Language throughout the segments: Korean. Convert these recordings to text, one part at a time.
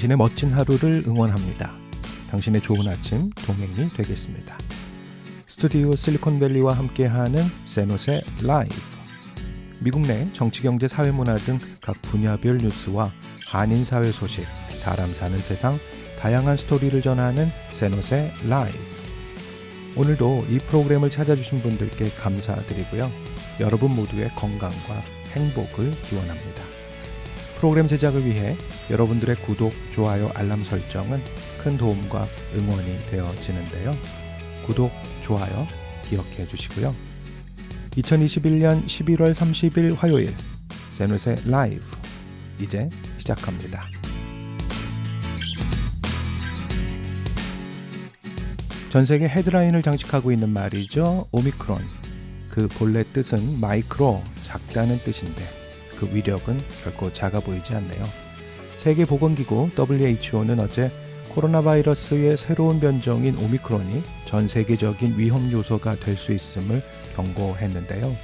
당신의 멋진 하루를 응원합니다. 당신의 좋은 아침 동행이 되겠습니다. 스튜디오 실리콘밸리와 함께하는 세노세 라이브. 미국 내 정치, 경제, 사회, 문화 등 각 분야별 뉴스와 한인 사회 소식, 사람 사는 세상, 다양한 스토리를 전하는 세노세 라이브. 오늘도 이 프로그램을 찾아주신 분들께 감사드리고요. 여러분 모두의 건강과 행복을 기원합니다. 프로그램 제작을 위해 여러분들의 구독, 좋아요, 알람 설정은 큰 도움과 응원이 되어지는데요. 구독, 좋아요 기억해 주시고요. 2021년 11월 30일 화요일 세노세 라이브 이제 시작합니다. 전 세계 헤드라인을 장식하고 있는 말이죠. 오미크론. 그 본래 뜻은 마이크로, 작다는 뜻인데 그 위력은 결코 작아 보이지 않네요. 세계보건기구 WHO는 어제 코로나 바이러스의 새로운 변종인 오미크론이 전 세계적인 위험 요소가 될 수 있음을 경고했는데요.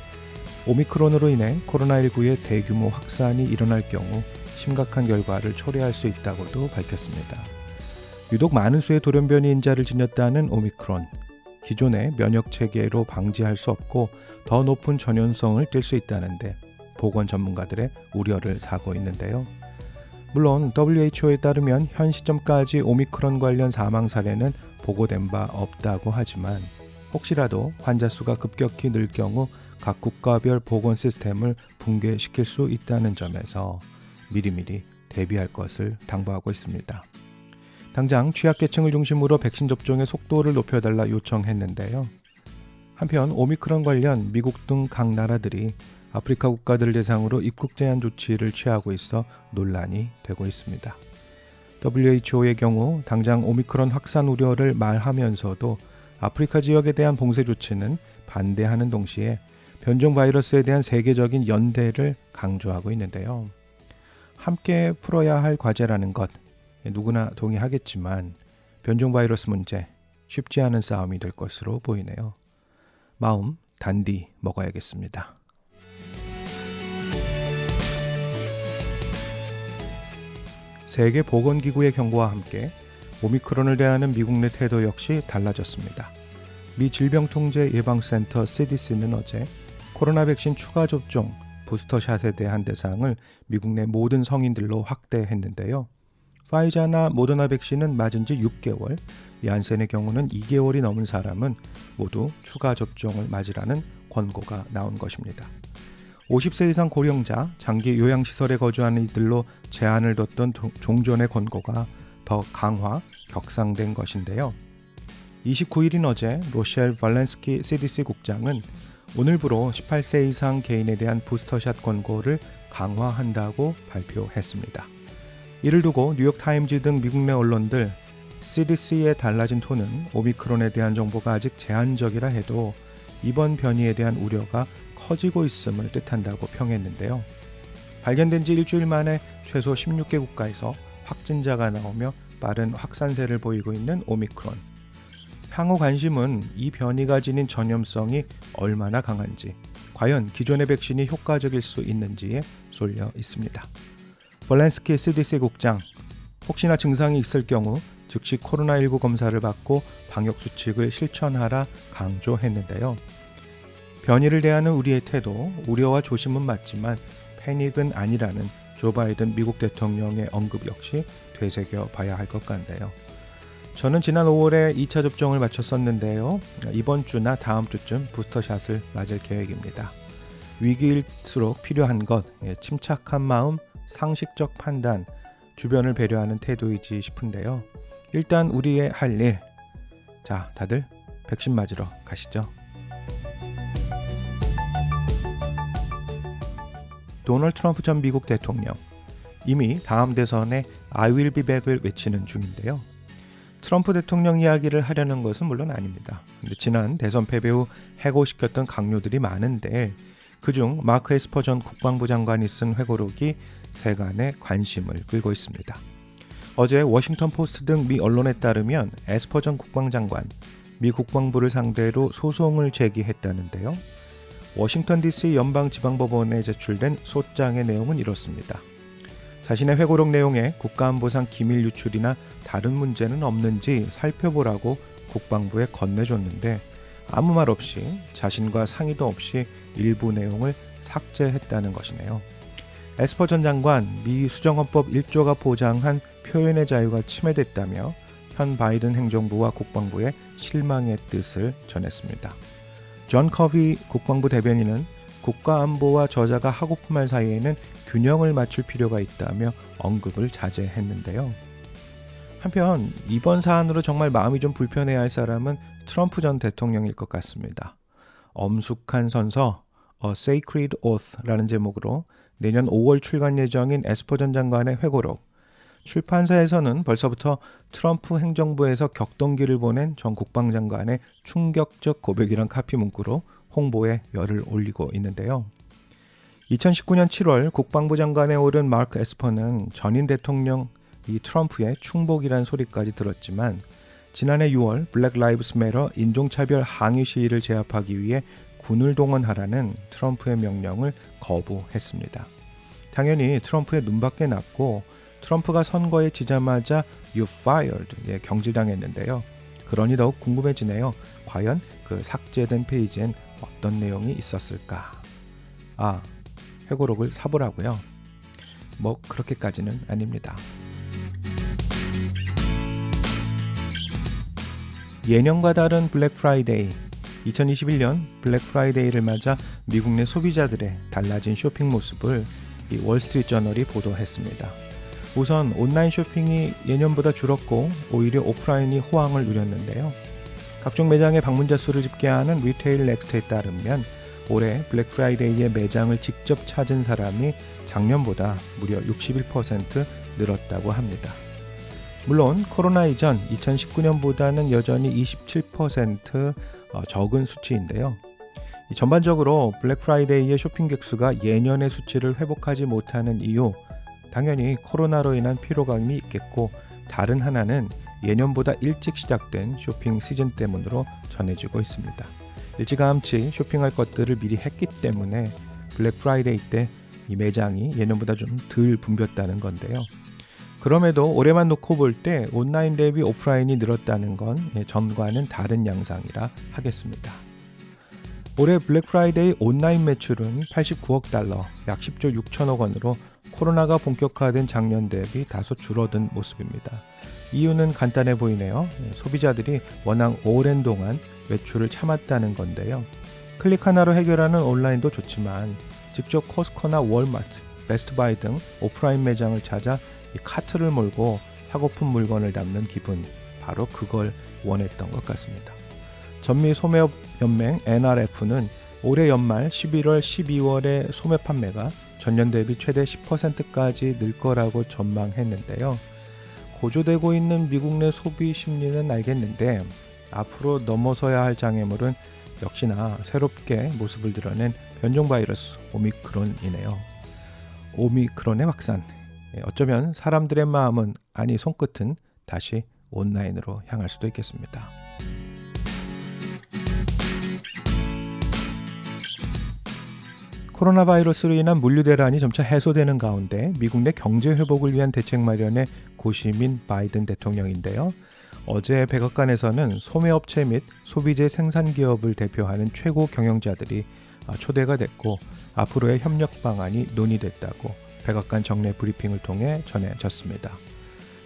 오미크론으로 인해 코로나19의 대규모 확산이 일어날 경우 심각한 결과를 초래할 수 있다고도 밝혔습니다. 유독 많은 수의 돌연변이 인자를 지녔다는 오미크론. 기존의 면역체계로 방지할 수 없고 더 높은 전염성을 띨 수 있다는데 보건 전문가들의 우려를 사고 있는데요. 물론 WHO에 따르면 현 시점까지 오미크론 관련 사망 사례는 보고된 바 없다고 하지만 혹시라도 환자 수가 급격히 늘 경우 각 국가별 보건 시스템을 붕괴시킬 수 있다는 점에서 미리미리 대비할 것을 당부하고 있습니다. 당장 취약계층을 중심으로 백신 접종의 속도를 높여달라 요청했는데요. 한편 오미크론 관련 미국 등 각 나라들이 아프리카 국가들을 대상으로 입국 제한 조치를 취하고 있어 논란이 되고 있습니다. WHO의 경우 당장 오미크론 확산 우려를 말하면서도 아프리카 지역에 대한 봉쇄 조치는 반대하는 동시에 변종 바이러스에 대한 세계적인 연대를 강조하고 있는데요. 함께 풀어야 할 과제라는 것 누구나 동의하겠지만 변종 바이러스 문제 쉽지 않은 싸움이 될 것으로 보이네요. 마음 단디 먹어야겠습니다. 세계보건기구의 경고와 함께 오미크론을 대하는 미국 내 태도 역시 달라졌습니다. 미 질병통제예방센터 CDC는 어제 코로나 백신 추가 접종 부스터샷에 대한 대상을 미국 내 모든 성인들로 확대했는데요. 파이자나 모더나 백신은 맞은 지 6개월, 얀센의 경우는 2개월이 넘은 사람은 모두 추가 접종을 맞으라는 권고가 나온 것입니다. 50세 이상 고령자, 장기 요양시설에 거주하는 이들로 제한을 뒀던 종전의 권고가 더 강화, 격상된 것인데요. 29일인 어제 로셸 발렌스키 CDC 국장은 오늘부로 18세 이상 개인에 대한 부스터샷 권고를 강화한다고 발표했습니다. 이를 두고 뉴욕타임즈 등 미국 내 언론들 CDC의 달라진 톤은 오미크론에 대한 정보가 아직 제한적이라 해도 이번 변이에 대한 우려가 커지고 있음을 뜻한다고 평했는데요. 발견된 지 일주일 만에 최소 16개 국가에서 확진자가 나오며 빠른 확산세를 보이고 있는 오미크론. 향후 관심은 이 변이가 지닌 전염성이 얼마나 강한지, 과연 기존의 백신이 효과적일 수 있는지에 쏠려 있습니다. 볼렌스키 CDC 국장, 혹시나 증상이 있을 경우 즉시 코로나19 검사를 받고 방역수칙을 실천하라 강조했는데요. 변이를 대하는 우리의 태도, 우려와 조심은 맞지만 패닉은 아니라는 조 바이든 미국 대통령의 언급 역시 되새겨 봐야 할 것 같네요. 저는 지난 5월에 2차 접종을 마쳤었는데요. 이번 주나 다음 주쯤 부스터샷을 맞을 계획입니다. 위기일수록 필요한 것, 침착한 마음, 상식적 판단, 주변을 배려하는 태도이지 싶은데요. 일단 우리의 할 일, 자 다들 백신 맞으러 가시죠. 도널드 트럼프 전 미국 대통령, 이미 다음 대선에 I will be back을 외치는 중인데요. 트럼프 대통령 이야기를 하려는 것은 물론 아닙니다. 근데 지난 대선 패배 후 해고시켰던 강요들이 많은데 그중 마크 에스퍼 전 국방부 장관이 쓴 회고록이 세간의 관심을 끌고 있습니다. 어제 워싱턴 포스트 등 미 언론에 따르면 에스퍼 전 국방장관, 미 국방부를 상대로 소송을 제기했다는데요. 워싱턴 DC 연방지방법원에 제출된 소장의 내용은 이렇습니다. 자신의 회고록 내용에 국가안보상 기밀 유출이나 다른 문제는 없는지 살펴보라고 국방부에 건네줬는데 아무 말 없이 자신과 상의도 없이 일부 내용을 삭제했다는 것이네요. 에스퍼 전 장관, 미 수정헌법 1조가 보장한 표현의 자유가 침해됐다며 현 바이든 행정부와 국방부에 실망의 뜻을 전했습니다. 존 커비 국방부 대변인은 국가안보와 저자가 하고픈 말 사이에는 균형을 맞출 필요가 있다며 언급을 자제했는데요. 한편 이번 사안으로 정말 마음이 좀 불편해야 할 사람은 트럼프 전 대통령일 것 같습니다. 엄숙한 선서 A Sacred Oath라는 제목으로 내년 5월 출간 예정인 에스퍼 전 장관의 회고록, 출판사에서는 벌써부터 트럼프 행정부에서 격동기를 보낸 전 국방장관의 충격적 고백이란 카피 문구로 홍보에 열을 올리고 있는데요. 2019년 7월 국방부 장관에 오른 마크 에스퍼는 전임 대통령 이 트럼프의 충복이란 소리까지 들었지만 지난해 6월 블랙 라이브스 매터 인종차별 항의 시위를 제압하기 위해 군을 동원하라는 트럼프의 명령을 거부했습니다. 당연히 트럼프의 눈밖에 났고 트럼프가 선거에 지자마자 You fired 경질당했는데요. 그러니 더욱 궁금해지네요. 과연 그 삭제된 페이지엔 어떤 내용이 있었을까? 회고록을 사보라고요? 뭐 그렇게까지는 아닙니다. 예년과 다른 블랙 프라이데이, 2021년 블랙 프라이데이를 맞아 미국 내 소비자들의 달라진 쇼핑 모습을 이 월스트리트저널이 보도했습니다. 우선 온라인 쇼핑이 예년보다 줄었고 오히려 오프라인이 호황을 누렸는데요. 각종 매장의 방문자 수를 집계하는 리테일 넥스트에 따르면 올해 블랙 프라이데이에 매장을 직접 찾은 사람이 작년보다 무려 61% 늘었다고 합니다. 물론 코로나 이전 2019년보다는 여전히 27% 적은 수치인데요. 전반적으로 블랙 프라이데이의 쇼핑 객수가 예년의 수치를 회복하지 못하는 이유, 당연히 코로나로 인한 피로감이 있겠고 다른 하나는 예년보다 일찍 시작된 쇼핑 시즌 때문으로 전해지고 있습니다. 일찌감치 쇼핑할 것들을 미리 했기 때문에 블랙 프라이데이 때 이 매장이 예년보다 좀 덜 붐볐다는 건데요. 그럼에도 올해만 놓고 볼 때 온라인 대비 오프라인이 늘었다는 건 전과는 다른 양상이라 하겠습니다. 올해 블랙 프라이데이 온라인 매출은 89억 달러, 약 10조 6천억 원으로 코로나가 본격화된 작년 대비 다소 줄어든 모습입니다. 이유는 간단해 보이네요. 소비자들이 워낙 오랜 동안 외출을 참았다는 건데요. 클릭 하나로 해결하는 온라인도 좋지만 직접 코스코나 월마트, 베스트바이 등 오프라인 매장을 찾아 이 카트를 몰고 사고픈 물건을 담는 기분, 바로 그걸 원했던 것 같습니다. 전미 소매업 연맹 NRF는 올해 연말 11월, 12월의 소매 판매가 전년 대비 최대 10%까지 늘 거라고 전망했는데요. 고조되고 있는 미국 내 소비 심리는 알겠는데 앞으로 넘어서야 할 장애물은 역시나 새롭게 모습을 드러낸 변종 바이러스 오미크론이네요. 오미크론의 확산, 어쩌면 사람들의 마음은, 아니 손끝은 다시 온라인으로 향할 수도 있겠습니다. 코로나 바이러스로 인한 물류 대란이 점차 해소되는 가운데 미국 내 경제 회복을 위한 대책 마련에 고심인 바이든 대통령인데요. 어제 백악관에서는 소매업체 및 소비재 생산 기업을 대표하는 최고 경영자들이 초대가 됐고 앞으로의 협력 방안이 논의됐다고 백악관 정례 브리핑을 통해 전해졌습니다.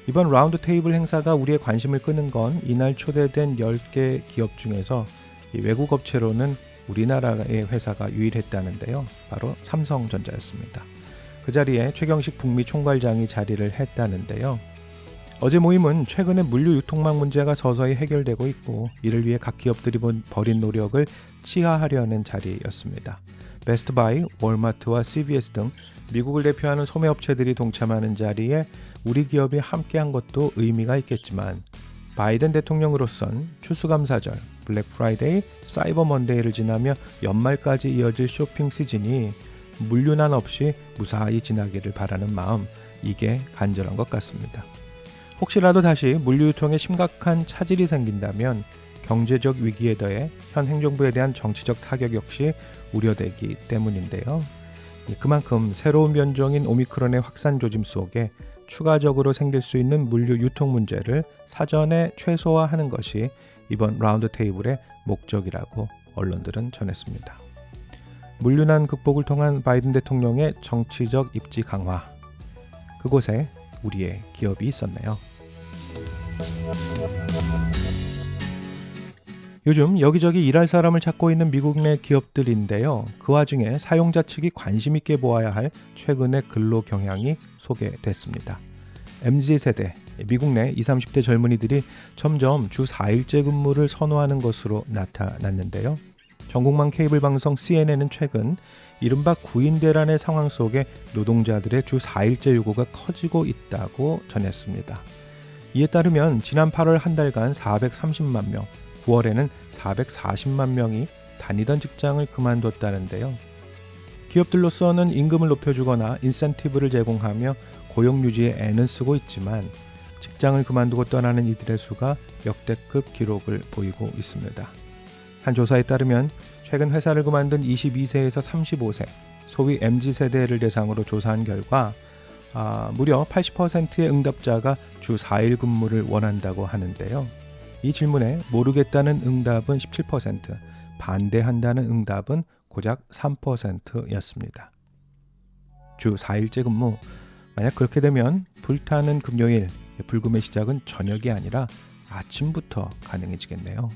이번 라운드 테이블 행사가 우리의 관심을 끄는 건 이날 초대된 10개 기업 중에서 외국 업체로는 우리나라의 회사가 유일했다는데요. 바로 삼성전자였습니다. 그 자리에 최경식 북미 총괄장이 자리를 했다는데요. 어제 모임은 최근에 물류 유통망 문제가 서서히 해결되고 있고 이를 위해 각 기업들이 벌인 노력을 치하하려는 자리였습니다. 베스트바이, 월마트와 CVS 등 미국을 대표하는 소매업체들이 동참하는 자리에 우리 기업이 함께한 것도 의미가 있겠지만 바이든 대통령으로선 추수감사절, 블랙 프라이데이, 사이버 먼데이를 지나며 연말까지 이어질 쇼핑 시즌이 물류난 없이 무사히 지나기를 바라는 마음, 이게 간절한 것 같습니다. 혹시라도 다시 물류유통에 심각한 차질이 생긴다면 경제적 위기에 더해 현 행정부에 대한 정치적 타격 역시 우려되기 때문인데요. 그만큼 새로운 변종인 오미크론의 확산 조짐 속에 추가적으로 생길 수 있는 물류 유통 문제를 사전에 최소화하는 것이 이번 라운드 테이블의 목적이라고 언론들은 전했습니다. 물류난 극복을 통한 바이든 대통령의 정치적 입지 강화, 그곳에 우리의 기업이 있었네요. 요즘 여기저기 일할 사람을 찾고 있는 미국 내 기업들인데요. 그 와중에 사용자 측이 관심 있게 보아야 할 최근의 근로 경향이 소개됐습니다. MZ세대, 미국 내 20, 30대 젊은이들이 점점 주 4일제 근무를 선호하는 것으로 나타났는데요. 전국망 케이블 방송 CNN은 최근 이른바 구인대란의 상황 속에 노동자들의 주 4일제 요구가 커지고 있다고 전했습니다. 이에 따르면 지난 8월 한 달간 430만 명, 9월에는 440만 명이 다니던 직장을 그만뒀다는데요. 기업들로서는 임금을 높여주거나 인센티브를 제공하며 고용 유지에 애는 쓰고 있지만 직장을 그만두고 떠나는 이들의 수가 역대급 기록을 보이고 있습니다. 한 조사에 따르면 최근 회사를 그만둔 22세에서 35세, 소위 MZ세대를 대상으로 조사한 결과 무려 80%의 응답자가 주 4일 근무를 원한다고 하는데요. 이 질문에 모르겠다는 응답은 17%, 반대한다는 응답은 고작 3%였습니다. 주 4일제 근무, 만약 그렇게 되면 불타는 금요일, 불금의 시작은 저녁이 아니라 아침부터 가능해지겠네요.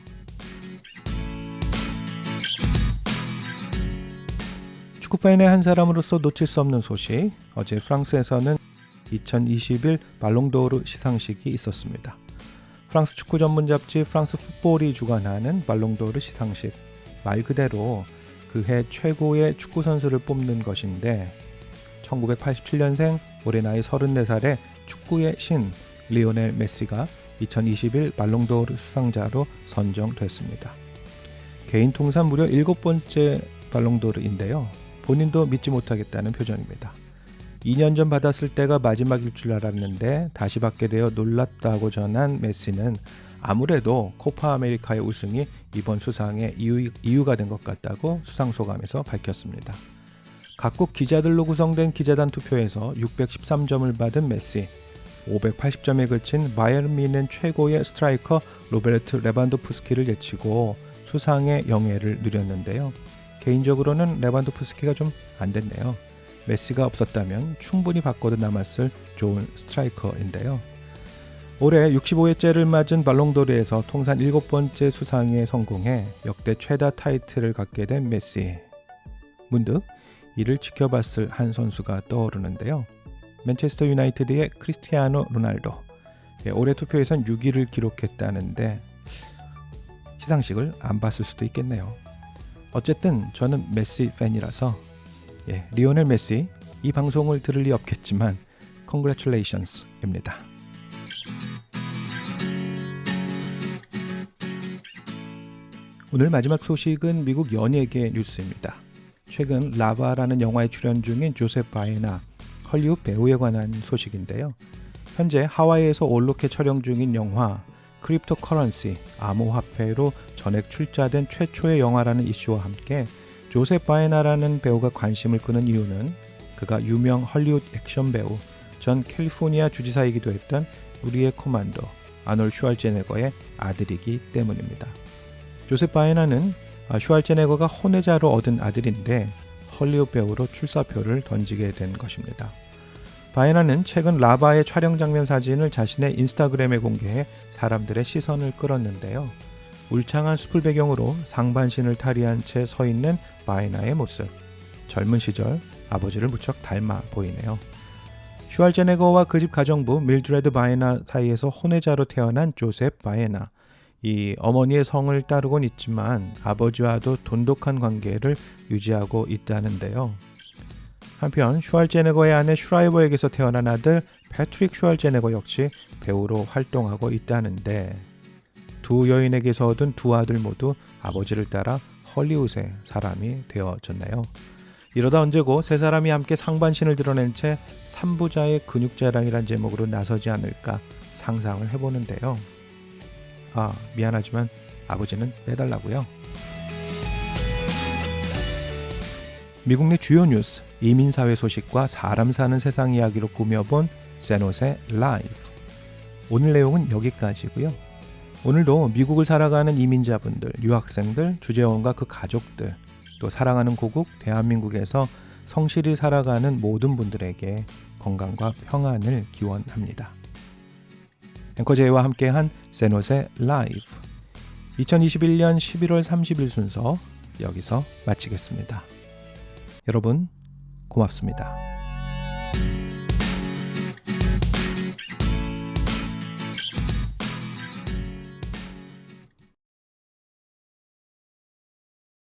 축구팬의 한 사람으로서 놓칠 수 없는 소식, 어제 프랑스에서는 2021 발롱도르 시상식이 있었습니다. 프랑스 축구 전문 잡지 프랑스 풋볼이 주관하는 발롱도르 시상식, 말 그대로 그해 최고의 축구 선수를 뽑는 것인데 1987년생 올해 나이 34살의 축구의 신 리오넬 메시가 2021 발롱도르 수상자로 선정됐습니다. 개인 통산 무려 7번째 발롱도르인데요. 본인도 믿지 못하겠다는 표정입니다. 2년 전 받았을 때가 마지막일 줄 알았는데 다시 받게 되어 놀랍다고 전한 메시는 아무래도 코파 아메리카의 우승이 이번 수상의 이유가 된 것 같다고 수상 소감에서 밝혔습니다. 각국 기자들로 구성된 기자단 투표에서 613점을 받은 메시, 580점에 그친 바이에른 뮌헨 최고의 스트라이커 로베르트 레반도프스키를 제치고 수상의 영예를 누렸는데요. 개인적으로는 레반도프스키가 좀 안 됐네요. 메시가 없었다면 충분히 받고도 남았을 좋은 스트라이커인데요. 올해 65회째를 맞은 발롱도르에서 통산 7번째 수상에 성공해 역대 최다 타이틀을 갖게 된 메시. 문득 이를 지켜봤을 한 선수가 떠오르는데요. 맨체스터 유나이티드의 크리스티아노 로날도. 올해 투표에선 6위를 기록했다는데 시상식을 안 봤을 수도 있겠네요. 어쨌든 저는 메시 팬이라서 리오넬 메시, 이 방송을 들을 리 없겠지만 Congratulations입니다. 오늘 마지막 소식은 미국 연예계 뉴스입니다. 최근 라바라는 영화에 출연 중인 조셉 바에나, 헐리우드 배우에 관한 소식인데요. 현재 하와이에서 올로케 촬영 중인 영화 크립토 커런시, 암호화폐로 전액 출자된 최초의 영화라는 이슈와 함께 조셉 바에나라는 배우가 관심을 끄는 이유는 그가 유명 헐리우드 액션 배우, 전 캘리포니아 주지사이기도 했던 우리의 코만도 아놀 슈왈제네거의 아들이기 때문입니다. 조셉 바에나는 슈왈제네거가 혼외자로 얻은 아들인데 헐리우드 배우로 출사표를 던지게 된 것입니다. 바에나는 최근 라바의 촬영 장면 사진을 자신의 인스타그램에 공개해 사람들의 시선을 끌었는데요. 울창한 숲을 배경으로 상반신을 탈의한 채 서 있는 바에나의 모습. 젊은 시절 아버지를 무척 닮아 보이네요. 슈왈제네거와 그 집 가정부 밀드레드 바에나 사이에서 혼외자로 태어난 조셉 바에나. 이 어머니의 성을 따르곤 있지만 아버지와도 돈독한 관계를 유지하고 있다는데요. 한편 슈왈제네거의 아내 슈라이버에게서 태어난 아들 패트릭 슈왈제네거 역시 배우로 활동하고 있다는데 두 여인에게서 얻은 두 아들 모두 아버지를 따라 헐리우드의 사람이 되어졌네요. 이러다 언제고 세 사람이 함께 상반신을 드러낸 채 3부자의 근육자랑이란 제목으로 나서지 않을까 상상을 해보는데요. 미안하지만 아버지는 빼달라고요. 미국 내 주요 뉴스, 이민사회 소식과 사람 사는 세상 이야기로 꾸며본 샌호세 라이브. 오늘 내용은 여기까지고요. 오늘도 미국을 살아가는 이민자분들, 유학생들, 주재원과 그 가족들, 또 사랑하는 고국 대한민국에서 성실히 살아가는 모든 분들에게 건강과 평안을 기원합니다. 앵커 제이와 함께한 샌호세 라이브 2021년 11월 30일 순서 여기서 마치겠습니다. 여러분 고맙습니다.